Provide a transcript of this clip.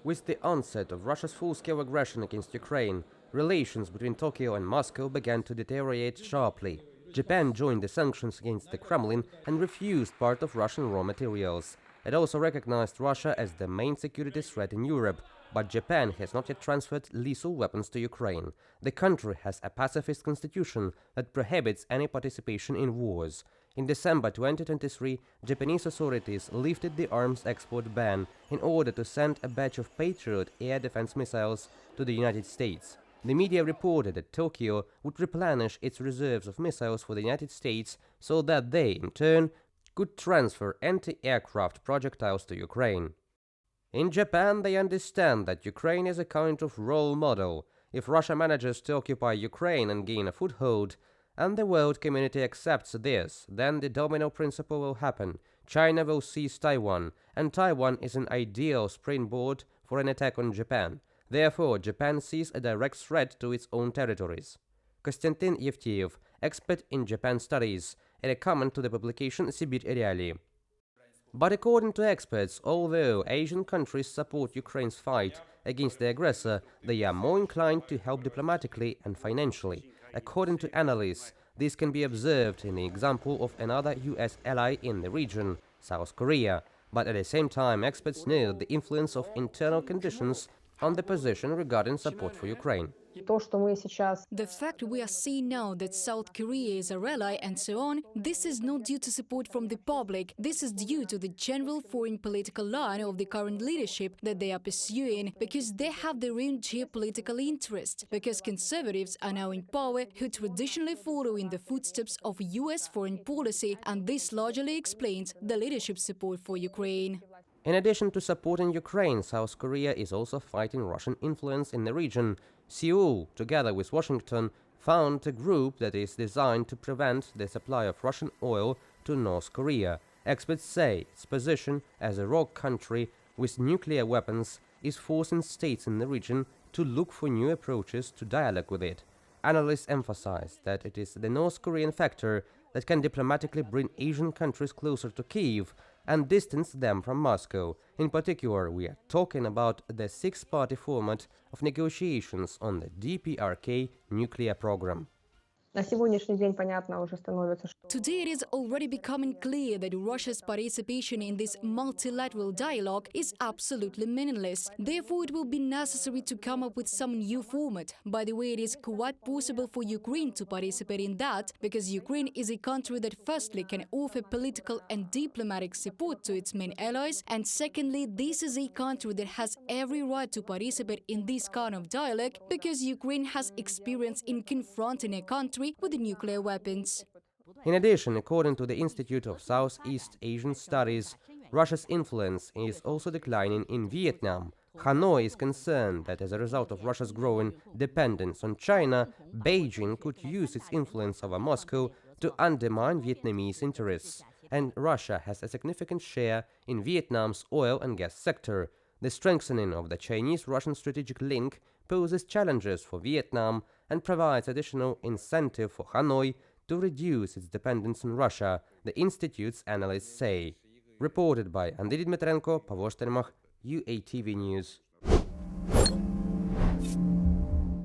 With the onset of Russia's full-scale aggression against Ukraine, relations between Tokyo and Moscow began to deteriorate sharply. Japan joined the sanctions against the Kremlin and refused part of Russian raw materials. It also recognized Russia as the main security threat in Europe, but Japan has not yet transferred lethal weapons to Ukraine. The country has a pacifist constitution that prohibits any participation in wars. In December 2023, Japanese authorities lifted the arms export ban in order to send a batch of Patriot air defense missiles to the United States. The media reported that Tokyo would replenish its reserves of missiles for the United States so that they, in turn, could transfer anti-aircraft projectiles to Ukraine. In Japan, they understand that Ukraine is a kind of role model. If Russia manages to occupy Ukraine and gain a foothold, and the world community accepts this, then the domino principle will happen. China will seize Taiwan, and Taiwan is an ideal springboard for an attack on Japan. Therefore, Japan sees a direct threat to its own territories. Konstantin Yevteev, expert in Japan studies, in a comment to the publication Sibir Reali. But according to experts, although Asian countries support Ukraine's fight against the aggressor, they are more inclined to help diplomatically and financially. According to analysts, this can be observed in the example of another US ally in the region, South Korea. But at the same time, experts note the influence of internal conditions on the position regarding support for Ukraine. The fact we are seeing now that South Korea is our ally and so on, this is not due to support from the public. This is due to the general foreign political line of the current leadership that they are pursuing, because they have their own geopolitical interest, because conservatives are now in power who traditionally follow in the footsteps of US foreign policy, and this largely explains the leadership's support for Ukraine. In addition to supporting Ukraine, South Korea is also fighting Russian influence in the region. Seoul, together with Washington, found a group that is designed to prevent the supply of Russian oil to North Korea. Experts say its position as a rogue country with nuclear weapons is forcing states in the region to look for new approaches to dialogue with it. Analysts emphasize that it is the North Korean factor that can diplomatically bring Asian countries closer to Kyiv and distance them from Moscow. In particular, we are talking about the six-party format of negotiations on the DPRK nuclear program. Today it is already becoming clear that Russia's participation in this multilateral dialogue is absolutely meaningless. Therefore, it will be necessary to come up with some new format. By the way, it is quite possible for Ukraine to participate in that, because Ukraine is a country that firstly can offer political and diplomatic support to its main allies, and secondly, this is a country that has every right to participate in this kind of dialogue, because Ukraine has experience in confronting a country with the nuclear weapons. In addition, according to the Institute of Southeast Asian Studies, Russia's influence is also declining in Vietnam. Hanoi is concerned that as a result of Russia's growing dependence on China, Beijing could use its influence over Moscow to undermine Vietnamese interests. And Russia has a significant share in Vietnam's oil and gas sector. The strengthening of the Chinese-Russian strategic link poses challenges for Vietnam and provides additional incentive for Hanoi to reduce its dependence on Russia, the Institute's analysts say. Reported by Andriy Dmitrenko, Pavlo Stelmach, UATV News.